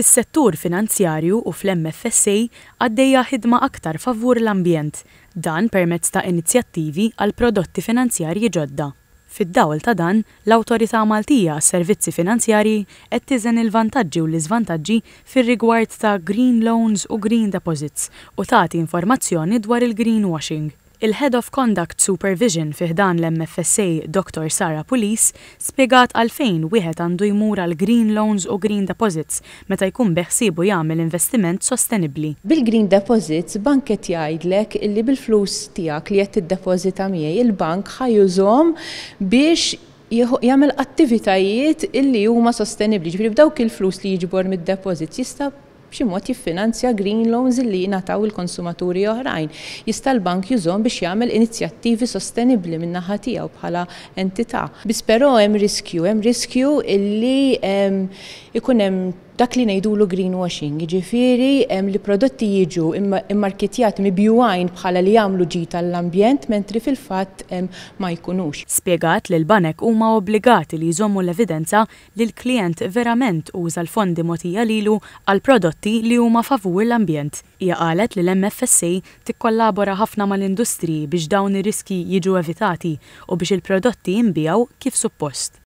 Fis-settur finanzjarju u fl-MFSA għaddejja ħidma aktar favur l-ambjent, dan permezz ta' inizjattivi għal prodotti finanzjarji ġodda. Fid-dawl ta' dan, l-Awtorità Maltija għas-Servizzi Finanzjarji qed tiżen il-vantaġġi u l-iżvantaġġi fir-rigward ta' green loans u green deposits u tagħti informazzjoni dwar il-greenwashing. Il-Head of Conduct Supervision fih dan l-MFSA Dr. Sara Pulis spjegat għalfejn wieħed għandu jmur għal green loans u green deposits meta jkun beħsibu jagħmel investiment sostenibbli. Bil-green deposits bank qed jgħidlek illi bil-flus tiegħek li qed tiddepożita miegħi il-bank ħajużhom biex jagħmel attivitajiet illi huma sostenibbli. Ġifieri b'dawk il-flus li jiġbor mid-deposits jista' b'xi mod jiffinanzja green loans li jingħataw il-konsumaturi oħrajn. Jista' l-bank jużhom biex jagħmel inizjattivi sostenibbli min-naħa tiegħu bħala entità. Biss però hemm riskju illi ikun hemm dak li ngħidulu greenwashing, jiġifieri li prodotti jiġu immarketjati mibjuwajn bħala li jagħmlu ġid tal-ambjent mentri fil-fatt ma jkunux. Spjegat li l-banek huma obbligati li jżommu l-evidenza li l-klijent verament uża l-fondi mogħtija lilu għal prodotti li huma favur l-ambjent. Hija qalet li l-MFSA tikkollabora ħafna mal-industriji biex dawn ir-riski jiġu evitati u biex il-prodotti jinbiegħu kif suppost.